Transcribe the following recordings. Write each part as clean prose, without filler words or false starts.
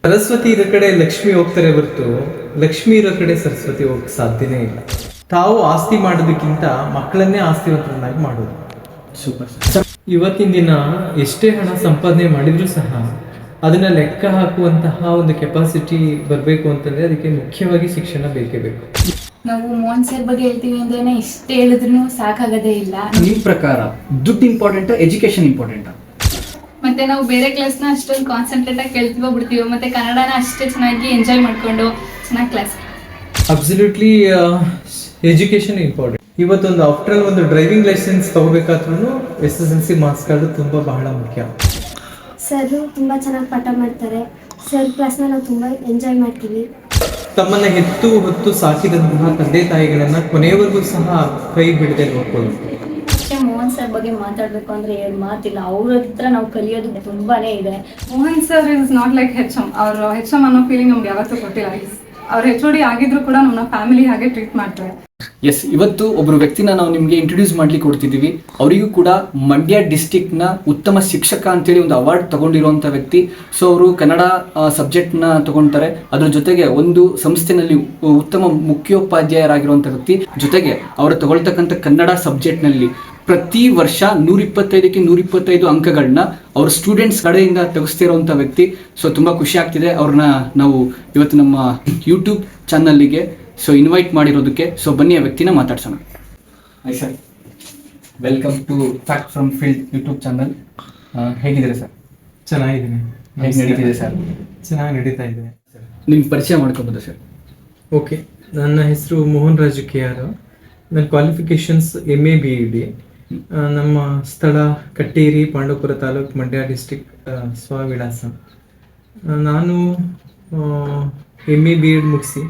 ಸರಸ್ವತಿ ಇರೋ ಕಡೆ ಲಕ್ಷ್ಮಿ ಹೋಗ್ತಾರೆ ಹೊರತು ಲಕ್ಷ್ಮಿ ಇರೋ ಕಡೆ ಸರಸ್ವತಿ ಹೋಗಕ್ಕೆ ಸಾಧ್ಯನೇ ಇಲ್ಲ. ತಾವು ಆಸ್ತಿ ಮಾಡೋದಕ್ಕಿಂತ ಮಕ್ಕಳನ್ನೇ ಆಸ್ತಿವಂತರನ್ನಾಗಿ ಮಾಡೋದು. ಸೂಪರ್. ಇವತ್ತಿನ ದಿನ ಎಷ್ಟೇ ಹಣ ಸಂಪಾದನೆ ಮಾಡಿದ್ರೂ ಸಹ ಅದನ್ನ ಲೆಕ್ಕ ಹಾಕುವಂತಹ ಒಂದು ಕೆಪಾಸಿಟಿ ಬರಬೇಕು ಅಂತಂದ್ರೆ ಅದಕ್ಕೆ ಮುಖ್ಯವಾಗಿ ಶಿಕ್ಷಣ ಬೇಕೇ ಬೇಕು. ನಾವು ಮೋಹನ್ ಸರ್ ಬಗ್ಗೆ ಹೇಳ್ತೀವಿ ಅಂದ್ರೆ ಇಷ್ಟೇ ಹೇಳಿದ್ರು ಸಾಕಾಗದೇ ಇಲ್ಲ. ನಿಮ್ಮ ಪ್ರಕಾರ ದುಡ್ಡು ಇಂಪಾರ್ಟೆಂಟಾ ಎಜುಕೇಶನ್ ಇಂಪಾರ್ಟೆಂಟಾ? ಮತ್ತೆ ನಾವು ಬೇರೆ ಕ್ಲಾಸ್ನ ಅಷ್ಟೊಂದು ಕಾನ್ಸಂಟ್ರೇಟ್ ಆಗಿ ಕೇಳ್ತೀವೋ ಬಿಡ್ತೀವೋ, ಮತ್ತೆ ಕನ್ನಡನ ಅಷ್ಟೇ ಚೆನ್ನಾಗಿ ಎಂಜಾಯ್ ಮಾಡ್ಕೊಂಡು ಚೆನ್ನಾಗಿ ಕ್ಲಾಸ್. Absolutely education important. ಇವತ್ತೊಂದು ಆಫ್ಟರ್ ಒಂದು ಡ್ರೈವಿಂಗ್ ಲೈಸೆನ್ಸ್ ತಗೋಬೇಕಾದ್ರೂ SSLC ಮಾರ್ಕ್ಸ್ ಕಾರ್ಡು ತುಂಬ ಬಹಳ ಮುಖ್ಯ. ಸರ್ ತುಂಬ ಚೆನ್ನಾಗಿ ಪಾಠ ಮಾಡ್ತಾರೆ. ಸರ್ ಕ್ಲಾಸ್ನ ನಾವು ತುಂಬ ಎಂಜಾಯ್ ಮಾಡ್ತೀವಿ. ತಮ್ಮನ್ನ ಹೆತ್ತು ಹೊತ್ತು ಸಾಕಿದಂತಹ ತಂದೆ ತಾಯಿಗಳನ್ನ ಕೊನೆಯವರೆಗೂ ಸಹ ಕೈ ಬಿಡದೆ ನೋಡ್ಕೊಳ್ಳೋದು. ಅಷ್ಟೇ ಮೋಹನ್ ಸರ್ ಬಗ್ಗೆ ಮಾತಾಡಬೇಕು ಅಂದ್ರೆ ಎರಡು ಮಾತಿಲ್ಲ. ಅವ್ರ ಹತ್ರ ನಾವು ಕಲಿಯೋದು ತುಂಬಾನೇ ಇದೆ. Mohan sir is not like HM. ಅವ್ರ HM ಅನ್ನೋ ಫೀಲಿಂಗ್ ನಮ್ಗೆ ಯಾವತ್ತೂ ಕೊಟ್ಟಿಲ್ಲ. ಅವ್ರ HOD ಆಗಿದ್ರು ಕೂಡ ನಮ್ಮ ಫ್ಯಾಮಿಲಿ ಹಾಗೆ ಟ್ರೀಟ್ ಮಾಡ್ತಾರೆ. ಎಸ್, ಇವತ್ತು ಒಬ್ಬರು ವ್ಯಕ್ತಿನ ನಾವು ನಿಮಗೆ ಇಂಟ್ರೊಡ್ಯೂಸ್ ಮಾಡ್ಲಿಕ್ಕೆ ಕೊಡ್ತಿದ್ದೀವಿ. ಅವರಿಗೂ ಕೂಡ ಮಂಡ್ಯ ಡಿಸ್ಟಿಕ್ನ ಉತ್ತಮ ಶಿಕ್ಷಕ ಅಂತೇಳಿ ಒಂದು ಅವಾರ್ಡ್ ತಗೊಂಡಿರುವಂಥ ವ್ಯಕ್ತಿ. ಸೊ ಅವರು ಕನ್ನಡ ಸಬ್ಜೆಕ್ಟ್ನ ತಗೊಳ್ತಾರೆ. ಅದ್ರ ಜೊತೆಗೆ ಒಂದು ಸಂಸ್ಥೆನಲ್ಲಿ ಉತ್ತಮ ಮುಖ್ಯೋಪಾಧ್ಯಾಯರಾಗಿರುವಂಥ ವ್ಯಕ್ತಿ. ಜೊತೆಗೆ ಅವರು ತಗೊಳ್ತಕ್ಕಂಥ ಕನ್ನಡ ಸಬ್ಜೆಕ್ಟ್ನಲ್ಲಿ ಪ್ರತಿ ವರ್ಷ 125ಕ್ಕೆ 125 ಅಂಕಗಳನ್ನ ಅವ್ರ ಸ್ಟೂಡೆಂಟ್ಸ್ ಕಡೆಯಿಂದ ತೆಗೆಸ್ತಿರೋಂಥ ವ್ಯಕ್ತಿ. ಸೊ ತುಂಬ ಖುಷಿ ಆಗ್ತಿದೆ ಅವ್ರನ್ನ ನಾವು ಇವತ್ತು ನಮ್ಮ ಯೂಟ್ಯೂಬ್ ಚಾನಲ್ಗೆ ಇನ್ವೈಟ್ ಮಾಡಿರೋದಕ್ಕೆ. ಸೊ ಬನ್ನಿ ಆ ವ್ಯಕ್ತಿನ ಮಾತಾಡ್ಸೋಣ. Hi sir, welcome to fact from field YouTube channel. ಹೇಗಿದ್ದೀರಾ ಸರ್? ಚೆನ್ನಾಗಿದ್ದೀನಿ. ಹೇಗೆ ನಡೀತಿದೆ ಸರ್? ಚೆನ್ನಾಗಿ ನಡೀತಾ ಇದೆ. ನಿಮ್ಮ ಪರಿಚಯ ಮಾಡ್ಕೋಬೋದಾ ಸರ್? ಓಕೆ, ನನ್ನ ಹೆಸರು ಮೋಹನ್ ರಾಜು KR. ನನ್ನ ಕ್ವಾಲಿಫಿಕೇಶನ್ಸ್ MA BEd. ನಮ್ಮ ಸ್ಥಳ ಕಟ್ಟೇರಿ, ಪಾಂಡವಪುರ ತಾಲೂಕು, ಮಂಡ್ಯ ಡಿಸ್ಟಿಕ್, ಸ್ವವಿಳಾಸ. ನಾನು MA BEd ಮುಗಿಸಿ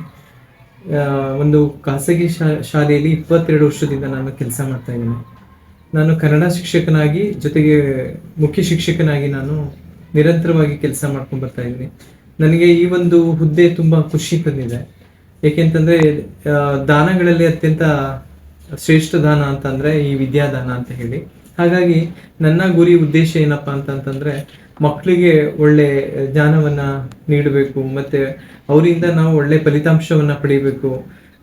ಒಂದು ಖಾಸಗಿ ಶಾಲೆಯಲ್ಲಿ 22 ವರ್ಷದಿಂದ ನಾನು ಕೆಲಸ ಮಾಡ್ತಾ ಇದ್ದೀನಿ. ನಾನು ಕನ್ನಡ ಶಿಕ್ಷಕನಾಗಿ ಜೊತೆಗೆ ಮುಖ್ಯ ಶಿಕ್ಷಕನಾಗಿ ನಾನು ನಿರಂತರವಾಗಿ ಕೆಲಸ ಮಾಡ್ಕೊಂಡು ಬರ್ತಾ ಇದ್ದೀನಿ. ನನಗೆ ಈ ಒಂದು ಹುದ್ದೆ ತುಂಬ ಖುಷಿ ತಂದಿದೆ. ಏಕೆಂತಂದರೆ ದಾನಗಳಲ್ಲಿ ಅತ್ಯಂತ ಶ್ರೇಷ್ಠ ದಾನ ಅಂತಂದರೆ ಈ ವಿದ್ಯಾದಾನ ಅಂತ ಹೇಳಿ. ಹಾಗಾಗಿ ನನ್ನ ಗುರಿ ಉದ್ದೇಶ ಏನಪ್ಪ ಅಂತಂತಂದರೆ ಮಕ್ಕಳಿಗೆ ಒಳ್ಳೆ ಜ್ಞಾನವನ್ನು ನೀಡಬೇಕು, ಮತ್ತು ಅವರಿಂದ ನಾವು ಒಳ್ಳೆ ಫಲಿತಾಂಶವನ್ನು ಪಡಿಬೇಕು.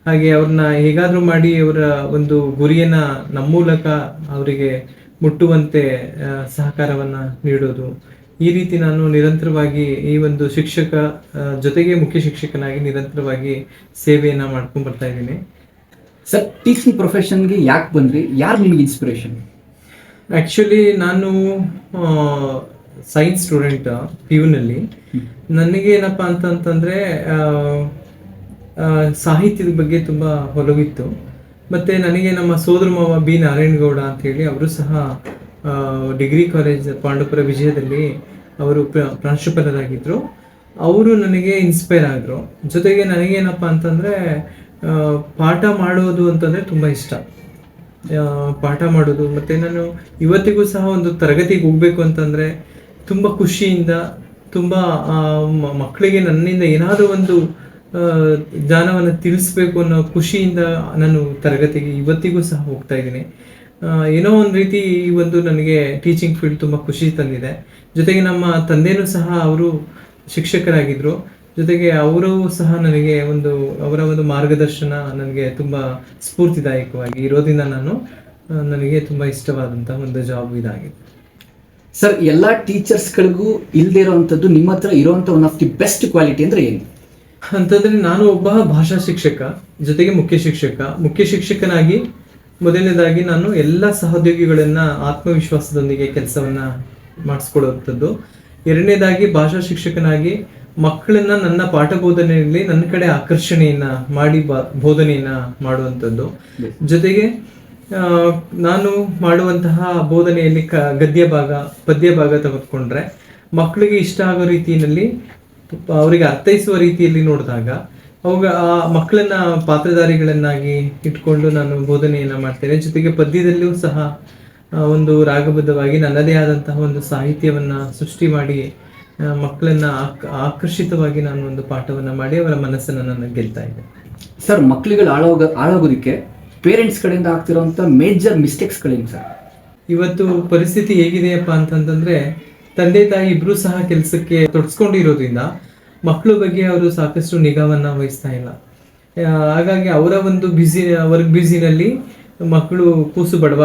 ಹಾಗೆ ಅವ್ರನ್ನ ಹೇಗಾದರೂ ಮಾಡಿ ಅವರ ಒಂದು ಗುರಿಯನ್ನು ನಮ್ಮ ಮೂಲಕ ಅವರಿಗೆ ಮುಟ್ಟುವಂತೆ ಸಹಕಾರವನ್ನು ನೀಡೋದು. ಈ ರೀತಿ ನಾನು ನಿರಂತರವಾಗಿ ಈ ಒಂದು ಶಿಕ್ಷಕ ಜೊತೆಗೆ ಮುಖ್ಯ ಶಿಕ್ಷಕನಾಗಿ ನಿರಂತರವಾಗಿ ಸೇವೆಯನ್ನು ಮಾಡ್ಕೊಂಡು ಬರ್ತಾ ಇದ್ದೀನಿ. ಸರ್, ಟೀಚಿಂಗ್ ಪ್ರೊಫೆಷನ್ಗೆ ಯಾಕೆ ಬಂದ್ರಿ? ಯಾರು ನಿಮಗೆ ಇನ್ಸ್ಪಿರೇಷನ್? ಆ್ಯಕ್ಚುಲಿ ನಾನು ಸೈನ್ಸ್ ಸ್ಟೂಡೆಂಟ್ PUನಲ್ಲಿ. ನನಗೇನಪ್ಪ ಅಂತಂತಂದರೆ ಸಾಹಿತ್ಯದ ಬಗ್ಗೆ ತುಂಬ ಒಲವಿತ್ತು. ಮತ್ತು ನನಗೆ ನಮ್ಮ ಸೋದರ ಮಾವ B ನಾರಾಯಣಗೌಡ ಅಂಥೇಳಿ ಅವರು ಸಹ ಡಿಗ್ರಿ ಕಾಲೇಜ್ ಪಾಂಡವಪುರ ವಿಜಯದಲ್ಲಿ ಅವರು ಪ್ರಾಂಶುಪಾಲರಾಗಿದ್ದರು. ಅವರು ನನಗೆ ಇನ್ಸ್ಪೈರ್ ಆದರು. ಜೊತೆಗೆ ನನಗೇನಪ್ಪ ಅಂತಂದರೆ ಪಾಠ ಮಾಡೋದು ಅಂತಂದರೆ ತುಂಬ ಇಷ್ಟ. ಪಾಠ ಮಾಡೋದು, ಮತ್ತು ನಾನು ಇವತ್ತಿಗೂ ಸಹ ಒಂದು ತರಗತಿಗೆ ಹೋಗಬೇಕು ಅಂತಂದರೆ ತುಂಬ ಖುಷಿಯಿಂದ, ತುಂಬ ಮಕ್ಕಳಿಗೆ ನನ್ನಿಂದ ಏನಾದರೂ ಒಂದು ಜ್ಞಾನವನ್ನು ತಿಳಿಸ್ಬೇಕು ಅನ್ನೋ ಖುಷಿಯಿಂದ ನಾನು ತರಗತಿಗೆ ಇವತ್ತಿಗೂ ಸಹ ಹೋಗ್ತಾ ಇದ್ದೀನಿ. ಏನೋ ಒಂದು ರೀತಿ ಈ ಒಂದು ನನಗೆ ಟೀಚಿಂಗ್ ಫೀಲ್ಡ್ ತುಂಬ ಖುಷಿ ತಂದಿದೆ. ಜೊತೆಗೆ ನಮ್ಮ ತಂದೆಯೂ ಸಹ ಅವರು ಶಿಕ್ಷಕರಾಗಿದ್ದರು. ಜೊತೆಗೆ ಅವರು ಸಹ ನನಗೆ ಅವರ ಒಂದು ಮಾರ್ಗದರ್ಶನ ನನಗೆ ತುಂಬ ಸ್ಫೂರ್ತಿದಾಯಕವಾಗಿ ಇರೋದ್ರಿಂದ ನನಗೆ ತುಂಬ ಇಷ್ಟವಾದಂಥ ಒಂದು ಜಾಬ್ ಇದಾಗಿದೆ. ಸರ್, ಎಲ್ಲ ಟೀಚರ್ಸ್ಗಳಿಗೂ ಇಲ್ಲದೆ ಇರೋವಂಥದ್ದು ನಿಮ್ಮ ಹತ್ರ ಇರೋವಂಥ one of the best quality ಅಂದರೆ ಏನು ಅಂತಂದರೆ, ನಾನು ಒಬ್ಬ ಭಾಷಾ ಶಿಕ್ಷಕ ಜೊತೆಗೆ ಮುಖ್ಯ ಶಿಕ್ಷಕನಾಗಿ ಮೊದಲನೇದಾಗಿ ನಾನು ಎಲ್ಲ ಸಹೋದ್ಯೋಗಿಗಳನ್ನು ಆತ್ಮವಿಶ್ವಾಸದೊಂದಿಗೆ ಕೆಲಸವನ್ನು ಮಾಡಿಸ್ಕೊಡುವಂಥದ್ದು. ಎರಡನೇದಾಗಿ ಭಾಷಾ ಶಿಕ್ಷಕನಾಗಿ ಮಕ್ಕಳನ್ನ ನನ್ನ ಪಾಠ ಬೋಧನೆಯಲ್ಲಿ ನನ್ನ ಕಡೆ ಆಕರ್ಷಣೆಯನ್ನ ಮಾಡಿ ಬೋಧನೆಯನ್ನ ಮಾಡುವಂಥದ್ದು. ಜೊತೆಗೆ ನಾನು ಮಾಡುವಂತಹ ಬೋಧನೆಯಲ್ಲಿ ಗದ್ಯ ಭಾಗ, ಪದ್ಯ ಭಾಗ ತೆಗೆದುಕೊಂಡ್ರೆ ಮಕ್ಕಳಿಗೆ ಇಷ್ಟ ಆಗೋ ರೀತಿಯಲ್ಲಿ, ಅವರಿಗೆ ಅರ್ಥೈಸುವ ರೀತಿಯಲ್ಲಿ ನೋಡಿದಾಗ ಅವಾಗ ಆ ಮಕ್ಕಳನ್ನ ಪಾತ್ರಧಾರಿಗಳನ್ನಾಗಿ ಇಟ್ಕೊಂಡು ನಾನು ಬೋಧನೆಯನ್ನ ಮಾಡ್ತೇನೆ. ಜೊತೆಗೆ ಪದ್ಯದಲ್ಲಿಯೂ ಸಹ ಒಂದು ರಾಗಬದ್ಧವಾಗಿ ನನ್ನದೇ ಆದಂತಹ ಒಂದು ಸಾಹಿತ್ಯವನ್ನ ಸೃಷ್ಟಿ ಮಾಡಿ ಮಕ್ಕಳನ್ನ ಆಕರ್ಷಿತವಾಗಿ ನಾನು ಒಂದು ಪಾಠವನ್ನ ಮಾಡಿ ಅವರ ಮನಸ್ಸನ್ನು ನಾನು ಗೆಲ್ತಾ ಇದ್ದೆ. ಸರ್, ಮಕ್ಕಳುಗಳು ಹಾಳಾಗೋದಕ್ಕೆ ಪೇರೆಂಟ್ಸ್ ಕಡೆಯಿಂದ ಆಗ್ತಿರೋಂಥ ಮೇಜರ್ ಮಿಸ್ಟೇಕ್ಸ್ಗಳೇನು ಸರ್? ಇವತ್ತು ಪರಿಸ್ಥಿತಿ ಹೇಗಿದೆಯಪ್ಪ ಅಂತಂತಂದ್ರೆ ತಂದೆ ತಾಯಿ ಇಬ್ರು ಸಹ ಕೆಲಸಕ್ಕೆ ತೊಡಸ್ಕೊಂಡಿರೋದ್ರಿಂದ ಮಕ್ಕಳ ಬಗ್ಗೆ ಅವರು ಸಾಕಷ್ಟು ನಿಗಾವನ್ನ ವಹಿಸ್ತಾ ಇಲ್ಲ. ಹಾಗಾಗಿ ಅವರ ಒಂದು ವರ್ಕ್ ಬ್ಯುಸಿನಲ್ಲಿ ಮಕ್ಕಳು ಕೂಸು ಬಡವ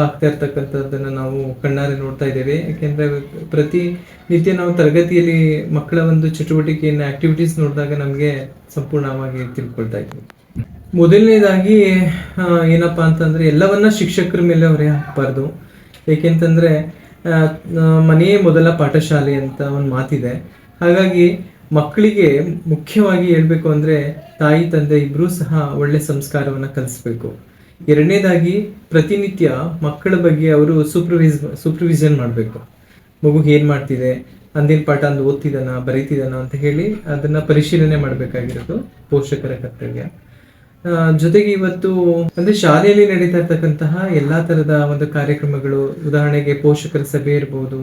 ಆಗ್ತಾ ಇರ್ತಕ್ಕಂಥದ್ದನ್ನು ನಾವು ಕಣ್ಣಾರೆ ನೋಡ್ತಾ ಇದ್ದೇವೆ. ಯಾಕೆಂದ್ರೆ ಪ್ರತಿ ನಿತ್ಯ ನಾವು ತರಗತಿಯಲ್ಲಿ ಮಕ್ಕಳ ಒಂದು ಚಟುವಟಿಕೆಯನ್ನು ಆಕ್ಟಿವಿಟೀಸ್ ನೋಡಿದಾಗ ನಮಗೆ ಸಂಪೂರ್ಣವಾಗಿ ತಿಳ್ಕೊಳ್ತಾ ಇದ್ವಿ. ಮೊದಲನೇದಾಗಿ ಏನಪ್ಪಾ ಅಂತಂದ್ರೆ ಎಲ್ಲವನ್ನ ಶಿಕ್ಷಕರ ಮೇಲೆ ಹೊರೆ ಹಾಕಬಾರ್ದು. ಏಕೆಂತಂದ್ರೆ ಮನೆಯೇ ಮೊದಲ ಪಾಠಶಾಲೆ ಅಂತ ಒಂದು ಮಾತಿದೆ. ಹಾಗಾಗಿ ಮಕ್ಕಳಿಗೆ ಮುಖ್ಯವಾಗಿ ಹೇಳ್ಬೇಕು ಅಂದ್ರೆ ತಾಯಿ ತಂದೆ ಇಬ್ರೂ ಸಹ ಒಳ್ಳೆ ಸಂಸ್ಕಾರವನ್ನ ಕಲಿಸ್ಬೇಕು. ಎರಡನೇದಾಗಿ ಪ್ರತಿನಿತ್ಯ ಮಕ್ಕಳ ಬಗ್ಗೆ ಅವರು ಸೂಪರ್ವಿಷನ್ ಮಾಡಬೇಕು. ಮಗು ಏನ್ ಮಾಡ್ತಿದೆ, ಅಂದಿನ ಪಾಠ ಅಂದು ಓದ್ತಿದ್ದಾನ, ಬರೀತಿದ್ದಾನ ಅಂತ ಹೇಳಿ ಅದನ್ನ ಪರಿಶೀಲನೆ ಮಾಡಬೇಕಾಗಿರೋದು ಪೋಷಕರ ಕರ್ತವ್ಯ. ಜೊತೆಗೆ ಇವತ್ತು ಅಂದ್ರೆ ಶಾಲೆಯಲ್ಲಿ ನಡೀತಾ ಇರ್ತಕ್ಕಂತಹ ಎಲ್ಲಾ ತರದ ಒಂದು ಕಾರ್ಯಕ್ರಮಗಳು, ಉದಾಹರಣೆಗೆ ಪೋಷಕರ ಸಭೆ ಇರ್ಬೋದು,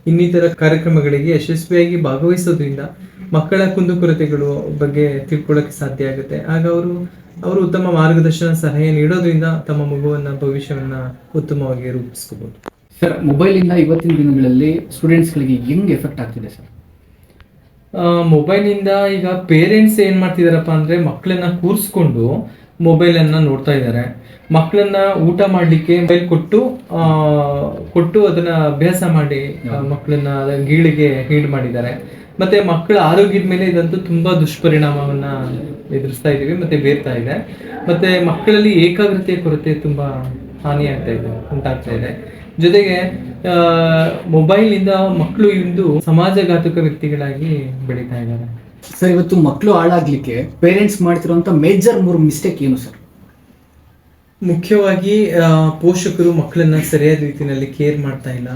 ಇನ್ನಿತರ ಕಾರ್ಯಕ್ರಮಗಳಿಗೆ ಯಶಸ್ವಿಯಾಗಿ ಭಾಗವಹಿಸೋದ್ರಿಂದ ಮಕ್ಕಳ ಕುಂದುಕೊರತೆಗಳು ಬಗ್ಗೆ ತಿಳ್ಕೊಳ್ಳೋಕೆ ಸಾಧ್ಯ ಆಗುತ್ತೆ. ಆಗ ಅವರು ಉತ್ತಮ ಮಾರ್ಗದರ್ಶನ ಸಲಹೆ ನೀಡೋದ್ರಿಂದ ತಮ್ಮ ಮಗುವನ್ನ ಭವಿಷ್ಯವನ್ನ ಉತ್ತಮವಾಗಿ ರೂಪಿಸ್ಕೋಬಹುದು. ಸರ್, ಮೊಬೈಲಿಂದ ಇವತ್ತಿನ ದಿನಗಳಲ್ಲಿ ಸ್ಟೂಡೆಂಟ್ಸ್ಗಳಿಗೆ ಹೆಂಗ್ ಎಫೆಕ್ಟ್ ಆಗ್ತಿದೆ ಸರ್? ಮೊಬೈಲಿಂದ ಈಗ ಪೇರೆಂಟ್ಸ್ ಏನ್ ಮಾಡ್ತಿದಾರಪ್ಪ ಅಂದ್ರೆ ಮಕ್ಕಳನ್ನ ಕೂರಿಸ್ಕೊಂಡು ಮೊಬೈಲ್ ಅನ್ನ ನೋಡ್ತಾ ಇದ್ದಾರೆ. ಮಕ್ಕಳನ್ನ ಊಟ ಮಾಡ್ಲಿಕ್ಕೆ ಮೊಬೈಲ್ ಕೊಟ್ಟು ಅದನ್ನ ಅಭ್ಯಾಸ ಮಾಡಿ ಮಕ್ಕಳನ್ನ ಗೀಳಿಗೆ ಈಡು ಮಾಡಿದ್ದಾರೆ. ಮತ್ತೆ ಮಕ್ಕಳ ಆರೋಗ್ಯದ ಮೇಲೆ ಇದಂತೂ ತುಂಬಾ ದುಷ್ಪರಿಣಾಮವನ್ನ ಎದುರಿಸ್ತಾ ಇದೀವಿ, ಮತ್ತೆ ಬೀರ್ತಾ ಇದೆ. ಮತ್ತೆ ಮಕ್ಕಳಲ್ಲಿ ಏಕಾಗ್ರತೆಯ ಕೊರತೆ ತುಂಬಾ ಉಂಟಾಗ್ತಾ ಇದೆ. ಜೊತೆಗೆ ಮೊಬೈಲ್ ಇಂದ ಮಕ್ಕಳು ಇಂದು ಸಮಾಜಘಾತಕ ವ್ಯಕ್ತಿಗಳಾಗಿ ಬೆಳೀತಾ ಇದ್ದಾರೆ. ಸರ್, ಇವತ್ತು ಮಕ್ಕಳು ಹಾಳಾಗ್ಲಿಕ್ಕೆ ಪೇರೆಂಟ್ಸ್ ಮಾಡ್ತಿರುವಂತ ಮೇಜರ್ 3 ಮಿಸ್ಟೇಕ್ ಏನು ಸರ್? ಮುಖ್ಯವಾಗಿ ಪೋಷಕರು ಮಕ್ಕಳನ್ನ ಸರಿಯಾದ ರೀತಿಯಲ್ಲಿ ಕೇರ್ ಮಾಡ್ತಾ ಇಲ್ಲ.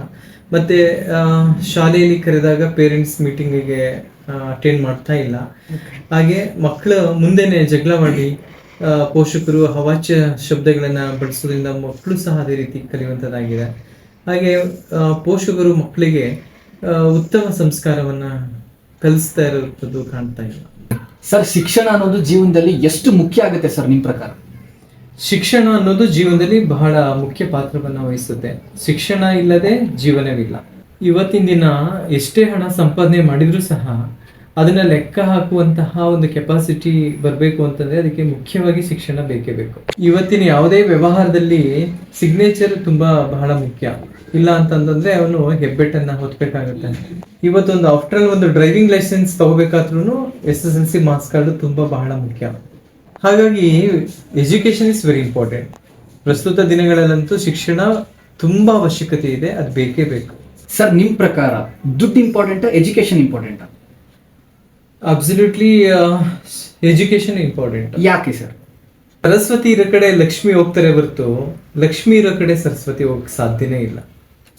ಮತ್ತೆ ಶಾಲೆಯಲ್ಲಿ ಕರೆದಾಗ ಪೇರೆಂಟ್ಸ್ ಮೀಟಿಂಗಿಗೆ ಅಟೆಂಡ್ ಮಾಡ್ತಾ ಇಲ್ಲ. ಹಾಗೆ ಮಕ್ಕಳ ಮುಂದೆನೆ ಜಗಳವಾಡಿ ಪೋಷಕರು ಅವಾಚ್ಯ ಶಬ್ದಗಳನ್ನ ಬಳಸೋದ್ರಿಂದ ಮಕ್ಕಳು ಸಹ ಅದೇ ರೀತಿ ಕಲಿಯುವಂಥದ್ದಾಗಿದೆ. ಹಾಗೆ ಪೋಷಕರು ಮಕ್ಕಳಿಗೆ ಉತ್ತಮ ಸಂಸ್ಕಾರವನ್ನ ಕಲಿಸ್ತಾ ಇರೋದು ಕಾಣ್ತಾ ಇಲ್ಲ. ಸರ್, ಶಿಕ್ಷಣ ಅನ್ನೋದು ಜೀವನದಲ್ಲಿ ಎಷ್ಟು ಮುಖ್ಯ ಆಗುತ್ತೆ ಸರ್ ನಿಮ್ಮ ಪ್ರಕಾರ? ಶಿಕ್ಷಣ ಅನ್ನೋದು ಜೀವನದಲ್ಲಿ ಬಹಳ ಮುಖ್ಯ ಪಾತ್ರವನ್ನ ವಹಿಸುತ್ತೆ. ಶಿಕ್ಷಣ ಇಲ್ಲದೆ ಜೀವನವಿಲ್ಲ. ಇವತ್ತಿನ ದಿನ ಎಷ್ಟೇ ಹಣ ಸಂಪಾದನೆ ಮಾಡಿದ್ರೂ ಸಹ ಅದನ್ನ ಲೆಕ್ಕ ಹಾಕುವಂತಹ ಒಂದು ಕೆಪಾಸಿಟಿ ಬರಬೇಕು ಅಂತಂದ್ರೆ ಅದಕ್ಕೆ ಮುಖ್ಯವಾಗಿ ಶಿಕ್ಷಣ ಬೇಕೇ ಬೇಕು. ಇವತ್ತಿನ ಯಾವುದೇ ವ್ಯವಹಾರದಲ್ಲಿ ಸಿಗ್ನೇಚರ್ ಬಹಳ ಮುಖ್ಯ. ಇಲ್ಲ ಅಂತಂದ್ರೆ ಅವನು ಹೆಬ್ಬೆಟ್ಟನ್ನ ಹೊತ್ಬೇಕಾಗುತ್ತೆ. ಇವತ್ತೊಂದು ಆಫ್ಟರ್ ಒಂದು ಡ್ರೈವಿಂಗ್ ಲೈಸೆನ್ಸ್ ತಗೋಬೇಕಾದ್ರೂ SSLC ಮಾರ್ಕ್ಸ್ ಕಾರ್ಡ್ ಬಹಳ ಮುಖ್ಯ. ಹಾಗಾಗಿ ಎಜುಕೇಶನ್ ಇಸ್ ವೆರಿ ಇಂಪಾರ್ಟೆಂಟ್. ಪ್ರಸ್ತುತ ದಿನಗಳಲ್ಲಂತೂ ಶಿಕ್ಷಣ ತುಂಬಾ ಅವಶ್ಯಕತೆ ಇದೆ, ಅದು ಬೇಕೇ ಬೇಕು. ಸರ್, ನಿಮ್ ಪ್ರಕಾರ ದುಡ್ಡು important, education important? Absolutely education important. ಯಾಕೆ ಸರ್? ಸರಸ್ವತಿ ಇರೋ ಕಡೆ ಲಕ್ಷ್ಮಿ ಹೋಗ್ತಾರೆ ಹೊರತು ಲಕ್ಷ್ಮಿ ಇರೋ ಕಡೆ ಸರಸ್ವತಿ ಹೋಗಕ್ ಸಾಧ್ಯನೇ ಇಲ್ಲ.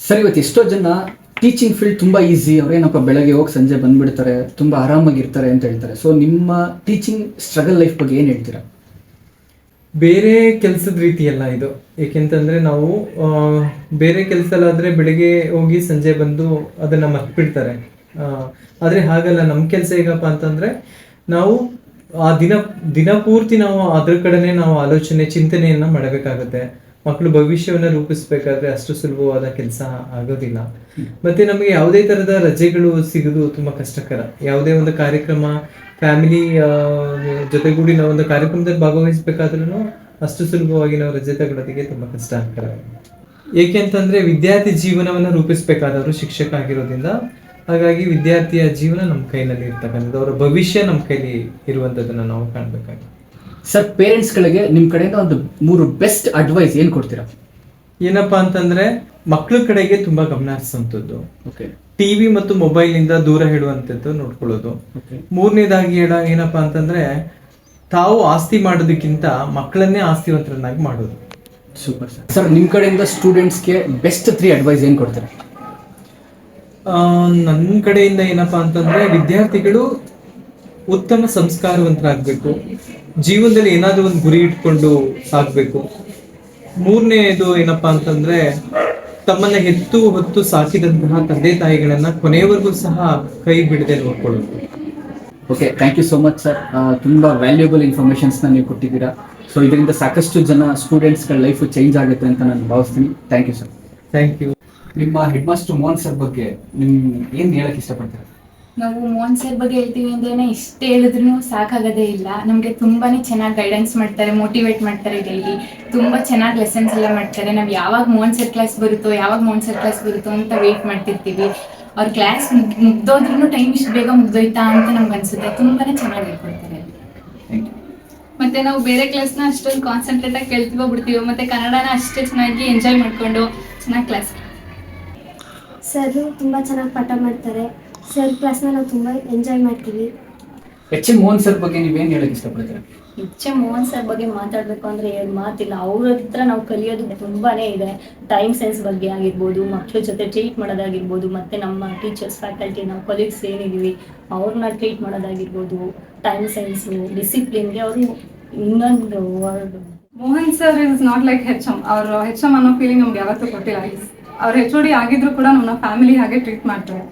ಸರ್, ಇವತ್ತು ಎಷ್ಟೋ ಜನ ಟೀಚಿಂಗ್ ಫೀಲ್ಡ್ ತುಂಬಾ ಈಸಿ, ಅವ್ರೇನಪ್ಪ ಬೆಳಗ್ಗೆ ಹೋಗಿ ಸಂಜೆ ಬಂದ್ಬಿಡ್ತಾರೆ, ತುಂಬಾ ಆರಾಮಾಗಿರ್ತಾರೆ ಅಂತ ಹೇಳ್ತಾರೆ. ಸೊ ನಿಮ್ಮ ಟೀಚಿಂಗ್ ಸ್ಟ್ರಗಲ್ ಲೈಫ್ ಬಗ್ಗೆ ಏನ್ ಹೇಳ್ತೀರಾ? ಬೇರೆ ಕೆಲಸದ ರೀತಿ ಅಲ್ಲ ಇದು. ಏಕೆಂತಂದ್ರೆ ನಾವು ಬೇರೆ ಕೆಲಸ ಆದ್ರೆ ಬೆಳಿಗ್ಗೆ ಹೋಗಿ ಸಂಜೆ ಬಂದು ಅದನ್ನ ಮರ್ತ್ಬಿಡ್ತಾರೆ. ಆದ್ರೆ ಹಾಗಲ್ಲ. ನಮ್ಮ ಕೆಲಸ ಹೇಗಪ್ಪ ಅಂತಂದ್ರೆ ನಾವು ಆ ದಿನ ಪೂರ್ತಿ ನಾವು ಅದ್ರ ಕಡೆನೆ ನಾವು ಚಿಂತನೆಯನ್ನ ಮಾಡಬೇಕಾಗುತ್ತೆ. ಮಕ್ಕಳು ಭವಿಷ್ಯವನ್ನ ರೂಪಿಸ್ಬೇಕಾದ್ರೆ ಅಷ್ಟು ಸುಲಭವಾದ ಕೆಲಸ ಆಗೋದಿಲ್ಲ. ಮತ್ತೆ ನಮಗೆ ಯಾವುದೇ ತರದ ರಜೆಗಳು ಸಿಗೋದು ತುಂಬಾ ಕಷ್ಟಕರ. ಯಾವುದೇ ಒಂದು ಕಾರ್ಯಕ್ರಮ, ಫ್ಯಾಮಿಲಿ ಜೊತೆಗೂಡಿ ನಾವು ಒಂದು ಕಾರ್ಯಕ್ರಮದಲ್ಲಿ ಭಾಗವಹಿಸ್ಬೇಕಾದ್ರೂ ಅಷ್ಟು ಸುಲಭವಾಗಿ ನಾವು ರಜೆ ತಗೊಳ್ಳೋದಕ್ಕೆ ತುಂಬಾ ಕಷ್ಟ ಆಗ್ತಾರೆ. ಏಕೆ ಅಂತಂದ್ರೆ ವಿದ್ಯಾರ್ಥಿ ಜೀವನವನ್ನ ರೂಪಿಸ್ಬೇಕಾದವರು ಶಿಕ್ಷಕ ಆಗಿರೋದ್ರಿಂದ, ಹಾಗಾಗಿ ವಿದ್ಯಾರ್ಥಿಯ ಜೀವನ ನಮ್ಮ ಕೈನಲ್ಲಿ ಇರ್ತಕ್ಕಂಥದ್ದು, ಅವರ ಭವಿಷ್ಯ ನಮ್ಮ ಕೈಲಿ ಇರುವಂತದನ್ನ ನಾವು ಕಾಣ್ಬೇಕಾಗಿದೆ. ಸರ್, ಪೇರೆಂಟ್ಸ್ಗಳಿಗೆ ನಿಮ್ಮ ಕಡೆಯಿಂದ ಒಂದು 3 ಬೆಸ್ಟ್ ಅಡ್ವೈಸ್ ಏನು ಕೊಡ್ತೀರಾ? ಏನಪ್ಪಾ ಅಂತಂದ್ರೆ ಮಕ್ಕಳ ಕಡೆಗೆ ತುಂಬಾ ಗಮನ ಹರಿಸುವಂಥದ್ದು, ಓಕೆ, ಟಿವಿ ಮತ್ತು ಮೊಬೈಲ್ ಇಂದ ದೂರ ಇಡುವಂಥದ್ದು ನೋಡ್ಕೊಳ್ಳೋದು. ಮೂರನೇದಾಗಿ ಏನಪ್ಪಾ ಅಂತಂದ್ರೆ ತಾವು ಆಸ್ತಿ ಮಾಡೋದಕ್ಕಿಂತ ಮಕ್ಕಳನ್ನೇ ಆಸ್ತಿವಂತರನ್ನಾಗಿ ಮಾಡೋದು. Super sir. ಸರ್, ನಿಮ್ಮ ಕಡೆಯಿಂದ ಸ್ಟೂಡೆಂಟ್ಸ್ಗೆ ಬೆಸ್ಟ್ 3 ಅಡ್ವೈಸ್ ಏನು ಕೊಡ್ತೀರಾ? ನನ್ನ ಕಡೆಯಿಂದ ಏನಪ್ಪಾ ಅಂತಂದ್ರೆ ವಿದ್ಯಾರ್ಥಿಗಳು ಉತ್ತಮ ಸಂಸ್ಕಾರವಂತರಾಗಬೇಕು, ಜೀವನದಲ್ಲಿ ಏನಾದ್ರೂ ಒಂದು ಗುರಿ ಇಟ್ಕೊಂಡು ಸಾಗಬೇಕು. ಮೂರನೇದು ಏನಪ್ಪಾ ಅಂತಂದ್ರೆ ತಮ್ಮನ್ನ ಹೊತ್ತು ಸಾಕಿದಂತಹ ತಂದೆ ತಾಯಿಗಳನ್ನ ಕೊನೆಯವರೆಗೂ ಸಹ ಕೈ ಬಿಡದೆ ನೋಡ್ಕೊಳ್ಳೋದು. Okay, thank you so much sir. ತುಂಬಾ ವ್ಯಾಲ್ಯೂಬಲ್ ಇನ್ಫಾರ್ಮೇಶನ್ಸ್ನ ನೀವು ಕೊಟ್ಟಿದ್ದೀರಾ. ಸೊ ಇದರಿಂದ ಸಾಕಷ್ಟು ಜನ ಸ್ಟೂಡೆಂಟ್ಸ್ಗಳ ಲೈಫ್ ಚೇಂಜ್ ಆಗುತ್ತೆ ಅಂತ ನಾನು ಭಾವಿಸ್ತೀನಿ. Thank you sir. Thank you. ನಿಮ್ಮ ಹೆಡ್ ಮಾಸ್ಟರ್ ಮೋಹನ್ ಸರ್ ಬಗ್ಗೆ ಏನು ಹೇಳಕ್ ಇಷ್ಟಪಡ್ತೀರಾ? ನಾವು ಮೋಹನ್ ಸರ್ ಬಗ್ಗೆ ಹೇಳ್ತೀವಿ ಅಂದ್ರೆ ಇಷ್ಟೇ ಹೇಳಿದ್ರು ಸಾಕಾಗೋದೇ ಇಲ್ಲ. ನಮಗೆ ತುಂಬಾನೇ ಚೆನ್ನಾಗಿ ಗೈಡೆನ್ಸ್ ಮಾಡ್ತಾರೆ, ಮೋಟಿವೇಟ್ ಮಾಡ್ತಾರೆ, ಡೈಲಿ ತುಂಬಾ ಚೆನ್ನಾಗಿ ಲೆಸನ್ಸ್ ಎಲ್ಲ ಮಾಡ್ತಾರೆ. ನಾವು ಯಾವಾಗ ಮೋಹನ್ ಸರ್ ಕ್ಲಾಸ್ ಬರುತ್ತೋ ಅಂತ ವೇಟ್ ಮಾಡ್ತಿರ್ತೀವಿ. ಅವ್ರ ಕ್ಲಾಸ್ ಮುಗ್ದೋದ್ರೂ ಟೈಮ್ ಇಷ್ಟು ಬೇಗ ಮುಗ್ದೋಯ್ತಾ ಅಂತ ನಮ್ಗೆ ಅನ್ಸುತ್ತೆ. ತುಂಬಾನೇ ಚೆನ್ನಾಗಿ ಹೇಳ್ಕೊಡ್ತಾರೆ. ಮತ್ತೆ ನಾವು ಬೇರೆ ಕ್ಲಾಸ್ನ ಅಷ್ಟೊಂದು ಕಾನ್ಸಂಟ್ರೇಟ್ ಆಗಿ ಕೇಳ್ತೀವೋ ಬಿಡ್ತೀವೋ, ಮತ್ತೆ ಕನ್ನಡನ ಅಷ್ಟೇ ಚೆನ್ನಾಗಿ ಎಂಜಾಯ್ ಮಾಡ್ಕೊಂಡು ಚೆನ್ನಾಗಿ ಕ್ಲಾಸ್. ಸರ್ ತುಂಬ ಚೆನ್ನಾಗಿ ಪಾಠ ಮಾಡ್ತಾರೆ. ಸರ್ ಕ್ಲಾಸ್ನ ನಾವು ತುಂಬ ಎಂಜಾಯ್ ಮಾಡ್ತೀವಿ. ಎಚ್.ಎಂ. ಮೋಹನ್ ಸರ್ ಬಗ್ಗೆ ನೀವೇನು ಹೇಳಕ್ ಇಷ್ಟಪಡ್ತೀರಾ? ಎಚ್.ಎಂ. ಮೋಹನ್ ಸರ್ ಬಗ್ಗೆ ಮಾತಾಡಬೇಕು ಅಂದರೆ ಎರಡು ಮಾತಿಲ್ಲ. ಅವ್ರ ಹತ್ರ ನಾವು ಕಲಿಯೋದು ತುಂಬಾ ಇದೆ. ಟೈಮ್ ಸೆನ್ಸ್ ಬಗ್ಗೆ ಆಗಿರ್ಬೋದು, ಮಕ್ಕಳ ಜೊತೆ ಟ್ರೀಟ್ ಮಾಡೋದಾಗಿರ್ಬೋದು, ಮತ್ತು ನಮ್ಮ ಟೀಚರ್ಸ್ ಫ್ಯಾಕಲ್ಟಿ ನಾವು ಕೊಲೀಗ್ಸ್ ಏನಿದ್ದೀವಿ ಅವ್ರನ್ನ ಟ್ರೀಟ್ ಮಾಡೋದಾಗಿರ್ಬೋದು, ಟೈಮ್ ಸೆನ್ಸು, ಡಿಸಿಪ್ಲಿನ್ಗೆ ಅವರು ಇನ್ನೊಂದು word. Mohan sir is not like HM. ಅವ್ರ ಹೆಚ್.ಎಂ ಅನ್ನೋ ಫೀಲಿಂಗ್ ನಮ್ಗೆ ಯಾವತ್ತೂ ಕೊಟ್ಟಿಲ್ಲ. ಅವ್ರ HOD ಆಗಿದ್ರು ಕೂಡ ನಮ್ಮನ್ನ ಫ್ಯಾಮಿಲಿ ಹಾಗೆ ಟ್ರೀಟ್ ಮಾಡ್ತಾರೆ.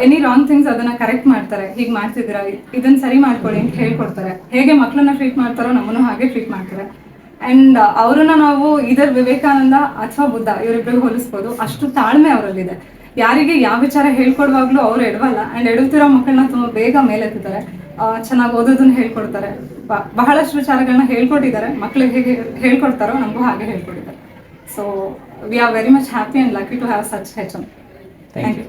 ಎನಿ ರಾಂಗ್ ಥಿಂಗ್ಸ್ ಅದನ್ನ ಕರೆಕ್ಟ್ ಮಾಡ್ತಾರೆ. ಹೀಗೆ ಮಾಡ್ತಿದ್ದೀರಾ, ಇದನ್ನ ಸರಿ ಮಾಡ್ಕೊಳ್ಳಿ ಅಂತ ಹೇಳ್ಕೊಡ್ತಾರೆ. ಹೇಗೆ ಮಕ್ಕಳನ್ನ ಟ್ರೀಟ್ ಮಾಡ್ತಾರೋ ನಮ್ಮನ್ನು ಹಾಗೆ ಟ್ರೀಟ್ ಮಾಡ್ತಾರೆ. ಅಂಡ್ ಅವ್ರನ್ನ ನಾವು ಇದರ್ ವಿವೇಕಾನಂದ ಅಥವಾ ಬುದ್ಧ ಇವರಿಬ್ಬರಿಗೂ ಹೋಲಿಸ್ಬೋದು. ಅಷ್ಟು ತಾಳ್ಮೆ ಅವರಲ್ಲಿದೆ. ಯಾರಿಗೆ ಯಾವ ವಿಚಾರ ಹೇಳ್ಕೊಡುವಾಗ್ಲೂ ಅವ್ರು ಎಡವಲ್ಲ. ಅಂಡ್ ಎಡುತ್ತಿರೋ ಮಕ್ಕಳನ್ನ ತುಂಬ ಬೇಗ ಮೇಲೆತ್ತಿದ್ದಾರೆ. ಚೆನ್ನಾಗಿ ಓದೋದನ್ನ ಹೇಳ್ಕೊಡ್ತಾರೆ. ಬಹಳಷ್ಟು ವಿಚಾರಗಳನ್ನ ಹೇಳ್ಕೊಟ್ಟಿದ್ದಾರೆ. ಮಕ್ಳಿಗೆ ಹೇಗೆ ಹೇಳ್ಕೊಡ್ತಾರೋ ನಮಗೂ ಹಾಗೆ ಹೇಳ್ಕೊಟ್ಟಿದ್ದಾರೆ. So we are very much happy and lucky to have such HM. Thank you.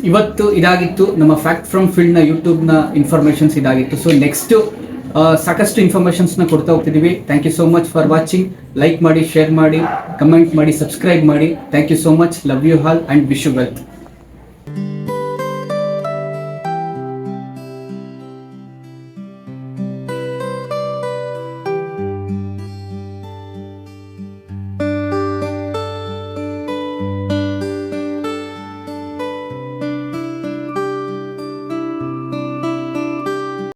ಇವತ್ತು ಇದಾಗಿತ್ತು ನಮ್ಮ ಫ್ಯಾಕ್ಟ್ ಫ್ರಮ್ ಫೀಲ್ಡ್ ನ ಯೂಟ್ಯೂಬ್ ನ ಇನ್ಫಾರ್ಮೇಶನ್ಸ್ ಇದಾಗಿತ್ತು. ಸೊ ನೆಕ್ಸ್ಟ್ ಸಾಕಷ್ಟು ಇನ್ಫಾರ್ಮೇಶನ್ಸ್ ನ ಕೊಡ್ತಾ ಹೋಗ್ತಿದೀವಿ. Thank you so much for watching. Like ಮಾಡಿ, ಶೇರ್ ಮಾಡಿ, ಕಮೆಂಟ್ ಮಾಡಿ, ಸಬ್ಸ್ಕ್ರೈಬ್ ಮಾಡಿ. Thank you so much. Love you all and wish you wealth.